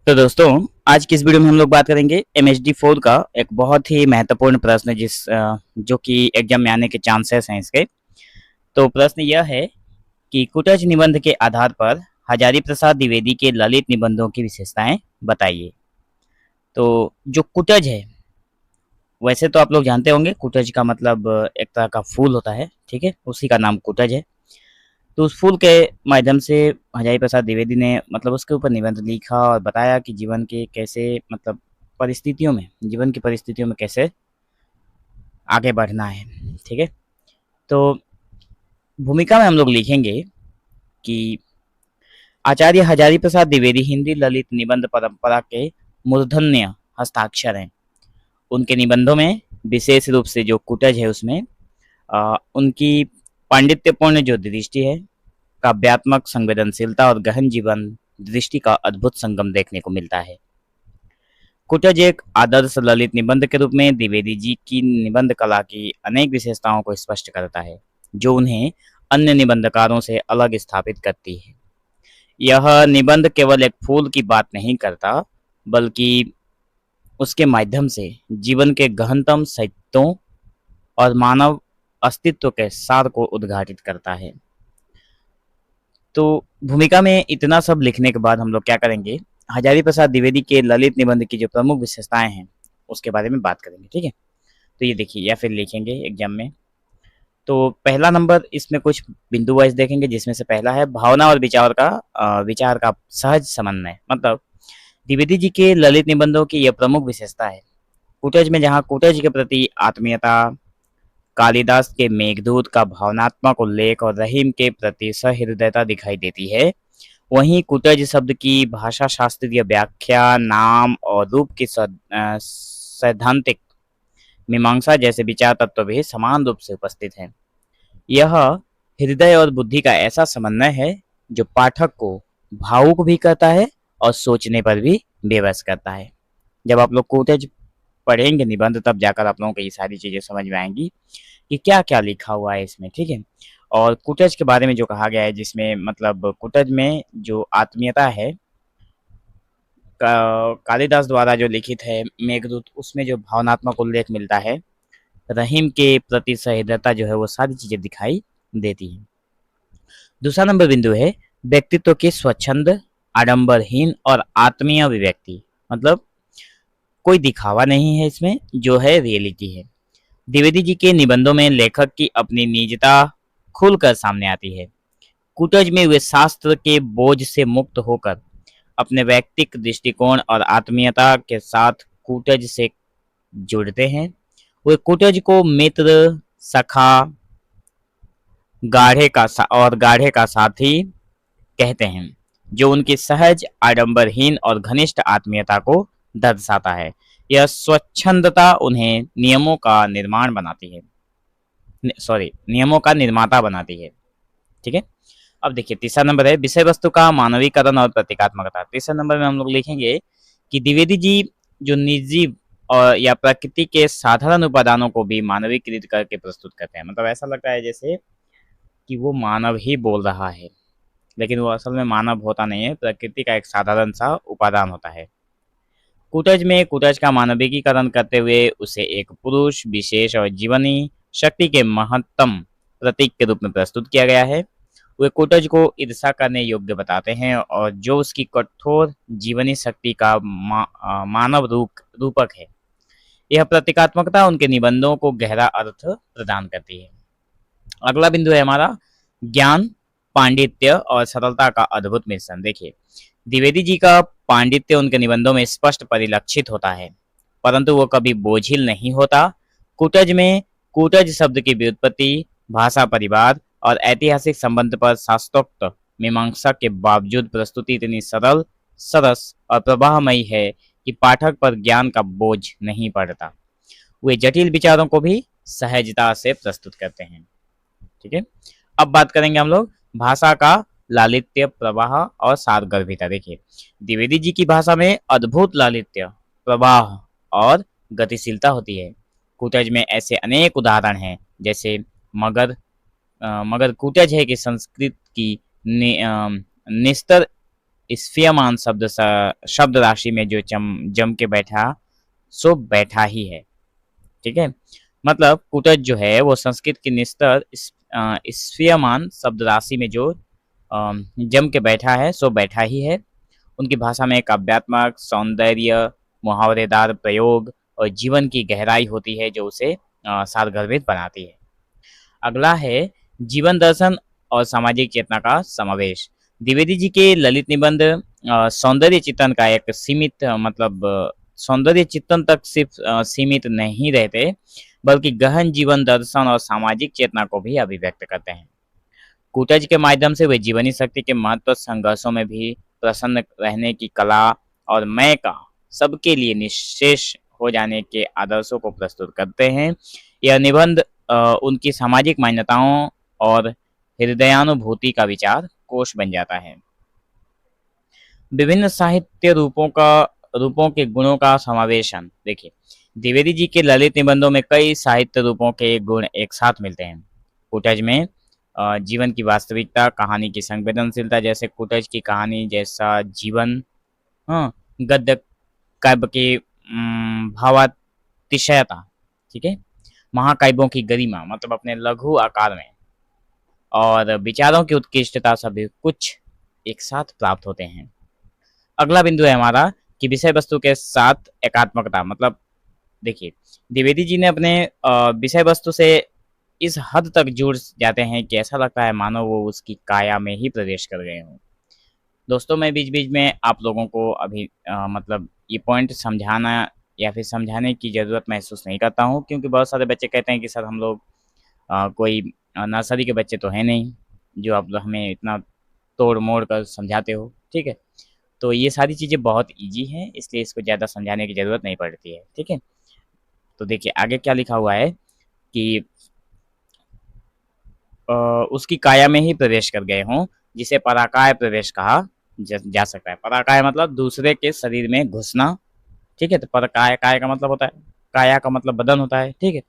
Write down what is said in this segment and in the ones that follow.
तो दोस्तों, आज की इस वीडियो में हम लोग बात करेंगे MHD4 का एक बहुत ही महत्वपूर्ण प्रश्न जो कि एग्जाम में आने के चांसेस हैं इसके। तो प्रश्न यह है कि कुटज निबंध के आधार पर हजारी प्रसाद द्विवेदी के ललित निबंधों की विशेषताएं बताइए। तो जो कुटज है, वैसे तो आप लोग जानते होंगे, कुटज का मतलब एक तरह का फूल होता है, ठीक है, उसी का नाम कुटज है। तो उस फूल के माध्यम से हजारी प्रसाद द्विवेदी ने मतलब उसके ऊपर निबंध लिखा और बताया कि जीवन के कैसे मतलब जीवन की परिस्थितियों में कैसे आगे बढ़ना है। ठीक है। तो भूमिका में हम लोग लिखेंगे कि आचार्य हजारी प्रसाद द्विवेदी हिंदी ललित निबंध परंपरा के मूर्धन्य हस्ताक्षर हैं। उनके निबंधों में विशेष रूप से जो कुटज है उसमें उनकी पांडित्यपूर्ण जो दृष्टि है, काव्यात्मक संवेदनशीलता और गहन जीवन दृष्टि का अद्भुत संगम देखने को मिलता है। कुटज एक आदर्श ललित निबंध के रूप में द्विवेदी जी की निबंध कला की अनेक विशेषताओं को स्पष्ट करता है, जो उन्हें अन्य निबंधकारों से अलग स्थापित करती है। यह निबंध केवल एक फूल की बात नहीं करता, बल्कि उसके माध्यम से जीवन के गहनतम सत्यों और मानव अस्तित्व के सार को उद्घाटित करता है। तो भूमिका में इतना सब लिखने के बाद हम लोग क्या करेंगे, हजारी प्रसाद द्विवेदी के ललित निबंध की जो प्रमुख विशेषताएं हैं उसके बारे में बात करेंगे। ठीक है। तो ये देखिए, या फिर लिखेंगे एग्जाम में। तो पहला नंबर, इसमें कुछ बिंदु वाइज देखेंगे, जिसमें से पहला है भावना और विचार का सहज समन्वय। मतलब द्विवेदी जी के ललित निबंधों की यह प्रमुख विशेषता है। कुटज में जहाँ कुटज के प्रति आत्मीयता, कालिदास के मेघदूत का भावनात्मक उल्लेख और रहीम के प्रति सहृदयता दिखाई देती है, वहीं कुटज शब्द की भाषा शास्त्रीय व्याख्या, नाम और रूप की सैद्धांतिक मीमांसा जैसे विचार तत्व भी समान रूप से उपस्थित हैं। यह हृदय और बुद्धि का ऐसा समन्वय है जो पाठक को भावुक भी करता है और सोचने पर भी बेबस करता है। जब आप लोग कुटज पढ़ेंगे निबंध, तब जाकर आप लोगों को ये सारी चीजें समझ में आएंगी कि क्या क्या लिखा हुआ है इसमें। ठीक है। और कुटज के बारे में जो कहा गया है, जिसमें मतलब कुटज में जो आत्मीयता है, कालिदास द्वारा जो लिखित है मेघदूत, उसमें जो भावनात्मक उल्लेख मिलता है, रहीम के प्रति सहृदयता जो है, वो सारी चीजें दिखाई देती है। दूसरा नंबर बिंदु है व्यक्तित्व की स्वच्छंद, आडंबरहीन और आत्मीय अभिव्यक्ति। मतलब कोई दिखावा नहीं है इसमें, जो है रियलिटी है। द्विवेदी जी के निबंधों में लेखक की अपनी निजता खुलकर सामने आती है। कुटज में वे शास्त्र के बोझ से मुक्त होकर अपने व्यक्तिक दृष्टिकोण और आत्मीयता के साथ कुटज से जुड़ते हैं। वे कुटज को मित्र, सखा, गाढ़े का साथी कहते हैं, जो उनकी सहज, आडंबरहीन और घनिष्ठ आत्मीयता को दर्शाता है। यह स्वच्छंदता उन्हें नियमों का निर्माता बनाती है। ठीक है। अब देखिए, तीसरा नंबर है विषय वस्तु का मानवीकरण और प्रतीकात्मकता। तीसरे नंबर में हम लोग लिखेंगे कि द्विवेदी जी जो निजी और या प्रकृति के साधारण उपादानों को भी मानवीकृत करके प्रस्तुत करते हैं। मतलब ऐसा लगता है जैसे कि वो मानव ही बोल रहा है, लेकिन वो असल में मानव होता नहीं है, प्रकृति का एक साधारण सा उपादान होता है। कुटज में कुटज का मानविकीकरण करते हुए उसे एक पुरुष विशेष और जीवनी शक्ति के महत्तम प्रतीक के रूप में प्रस्तुत किया गया है। वे कुटज को ईर्षा करने योग्य बताते हैं और जो उसकी कठोर जीवनी शक्ति का मानव रूपक है। यह प्रतीकात्मकता उनके निबंधों को गहरा अर्थ प्रदान करती है। अगला बिंदु है हमारा ज्ञान, पांडित्य और सरलता का अद्भुत मिश्रण। देखिए, द्विवेदी जी का पांडित्य उनके निबंधों में स्पष्ट परिलक्षित होता है, परंतु वो कभी बोझिल नहीं होता। कुटज में कुटज शब्द की व्युत्पत्ति, भाषा परिवार और ऐतिहासिक संबंध पर शास्त्रोक्त मीमांसा के बावजूद प्रस्तुति इतनी सरल, सरस और प्रवाहमयी है कि पाठक पर ज्ञान का बोझ नहीं पड़ता। वे जटिल विचारों को भी सहजता से प्रस्तुत करते हैं। ठीक है। अब बात करेंगे हम लोग भाषा का लालित्य, प्रवाह और सारगर्भिता। देखिए, द्विवेदी जी की भाषा में अद्भुत लालित्य, प्रवाह और गतिशीलता होती है। कुटज में ऐसे अनेक उदाहरण हैं, जैसे मगर कुटज है कि संस्कृत की निस्तर स्फीयमान शब्द राशि में जो जम के बैठा सो बैठा ही है। ठीक है, मतलब कुटज जो है वो संस्कृत की निस्तर स्फीयमान शब्द राशि में जो जम के बैठा है सो बैठा ही है। उनकी भाषा में काव्यात्मक सौंदर्य, मुहावरेदार प्रयोग और जीवन की गहराई होती है जो उसे सारगर्भित बनाती है। अगला है जीवन दर्शन और सामाजिक चेतना का समावेश। द्विवेदी जी के ललित निबंध सौंदर्य चिंतन का एक सीमित सौंदर्य चिंतन तक सिर्फ सीमित नहीं रहते, बल्कि गहन जीवन दर्शन और सामाजिक चेतना को भी अभिव्यक्त करते हैं। कूटज के माध्यम से वे जीवनी शक्ति के महत्व, संघर्षों में भी प्रसन्न रहने की कला और मैं का सबके लिए निश्शेष हो जाने के आदर्शों को प्रस्तुत करते हैं। यह निबंध उनकी सामाजिक मान्यताओं और हृदयानुभूति का विचार कोश बन जाता है। विभिन्न साहित्य रूपों के गुणों का समावेशन। देखिए, द्विवेदी जी के ललित निबंधों में कई साहित्य रूपों के गुण एक साथ मिलते हैं। कूटज में जीवन की वास्तविकता, कहानी की संवेदनशीलता, जैसे कूटज की कहानी जैसा जीवन, गद्य काव्य की भावातिशयता, ठीक है, महाकाव्यों की गरिमा मतलब अपने लघु आकार में, और विचारों की उत्कृष्टता, सभी कुछ एक साथ प्राप्त होते हैं। अगला बिंदु है हमारा कि विषय वस्तु के साथ एकात्मकता। मतलब देखिए, द्विवेदी जी ने अपने विषय वस्तु से इस हद तक जुड़ जाते हैं कि ऐसा लगता है मानो वो उसकी काया में ही प्रवेश कर गए हों। दोस्तों, मैं बीच बीच में आप लोगों को अभी मतलब ये पॉइंट समझाना या फिर समझाने की ज़रूरत महसूस नहीं करता हूँ, क्योंकि बहुत सारे बच्चे कहते हैं कि सर हम लोग कोई नर्सरी के बच्चे तो हैं नहीं जो आप हमें इतना तोड़ मोड़ कर समझाते हो। ठीक है, तो ये सारी चीज़ें बहुत ईजी हैं, इसलिए इसको ज़्यादा समझाने की ज़रूरत नहीं पड़ती है। ठीक है, तो देखिए आगे क्या लिखा हुआ है कि उसकी काया में ही प्रवेश कर गए हों, जिसे पराकाय प्रवेश कहा जा सकता है। पराकाय मतलब दूसरे के शरीर में घुसना। ठीक है, तो परकाय, काय का मतलब होता है, काया का मतलब बदन होता है। ठीक है,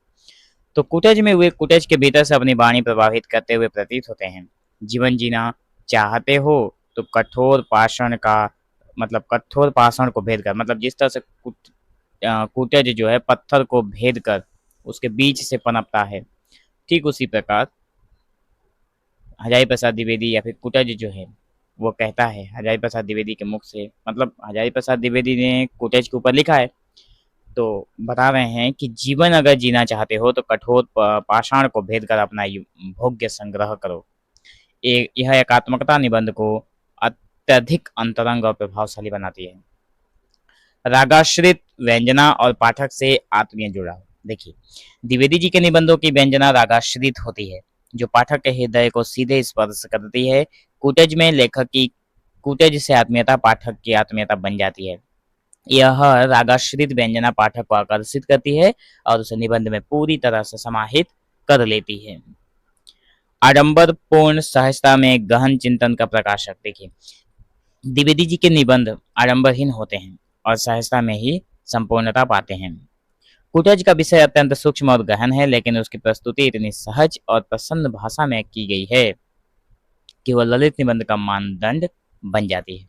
तो कुटज में वे कुटज के भीतर से अपनी वाणी प्रभावित करते हुए प्रतीत होते हैं। जीवन जीना चाहते हो तो कठोर पाषाण को भेद कर, मतलब जिस तरह से कुटज जो है पत्थर को भेद कर उसके बीच से पनपता है, ठीक उसी प्रकार हजारी प्रसाद द्विवेदी या फिर कुटज जो है वो कहता है हजारी प्रसाद द्विवेदी के मुख से, मतलब हजारी प्रसाद द्विवेदी ने कुटज के ऊपर लिखा है, तो बता रहे हैं कि जीवन अगर जीना चाहते हो तो कठोर पाषाण को भेद कर अपना भोग्य संग्रह करो। यह एकात्मकता निबंध को अत्यधिक अंतरंग और प्रभावशाली बनाती है। रागाश्रित व्यंजना और पाठक से आत्मीय जुड़ाव। देखिए, द्विवेदी जी के निबंधों की व्यंजना रागाश्रित होती है, जो पाठक के हृदय को सीधे स्पर्श करती है। कूटज में लेखक की कूटज से आत्मीयता पाठक की आत्मीयता बन जाती है। यह रागाश्रित व्यंजना पाठक को आकर्षित करती है और उसे निबंध में पूरी तरह से समाहित कर लेती है। आडंबर पूर्ण सहजता में गहन चिंतन का प्रकाशक। देखिए, द्विवेदी जी के निबंध आडंबरहीन होते हैं और सहजता में ही संपूर्णता पाते हैं। कूटज का विषय अत्यंत सूक्ष्म और गहन है, लेकिन उसकी प्रस्तुति इतनी सहज और प्रसन्न भाषा में की गई है कि वह ललित निबंध का मानदंड बन जाती है।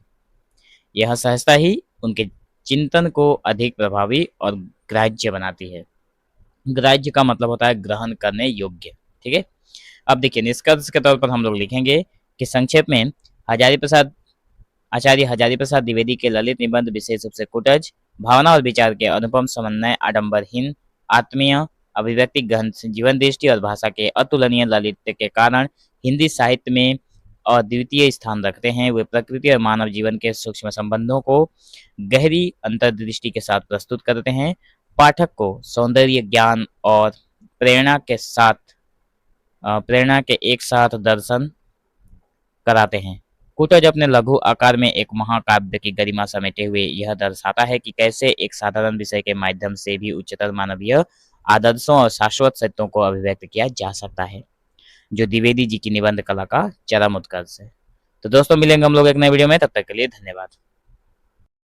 यह सहजता ही उनके चिंतन को अधिक प्रभावी और ग्राह्य बनाती है। ग्राह्य का मतलब होता है ग्रहण करने योग्य। ठीक है, अब देखिए निष्कर्ष के तौर पर हम लोग लिखेंगे कि संक्षेप में आचार्य हजारी प्रसाद द्विवेदी के ललित निबंध विशेष रूप से कूटज भावना और विचार के अनुपम समन्वय, आडंबरहीन आत्मीय अभिव्यक्ति, गहन जीवन दृष्टि और भाषा के अतुलनीय ललित्य के कारण हिंदी साहित्य में अद्वितीय स्थान रखते हैं। वे प्रकृति और मानव जीवन के सूक्ष्म संबंधों को गहरी अंतर्दृष्टि के साथ प्रस्तुत करते हैं। पाठक को सौंदर्य, ज्ञान और प्रेरणा के एक साथ दर्शन कराते हैं। कूटज अपने लघु आकार में एक महाकाव्य की गरिमा समेटे हुए यह दर्शाता है कि कैसे एक साधारण विषय के माध्यम से भी उच्चतर मानवीय आदर्शों और शाश्वत सत्यों को अभिव्यक्त किया जा सकता है, जो द्विवेदी जी की निबंध कला का चरम उत्कर्ष है। तो दोस्तों, मिलेंगे हम लोग एक नए वीडियो में, तब तक के लिए धन्यवाद।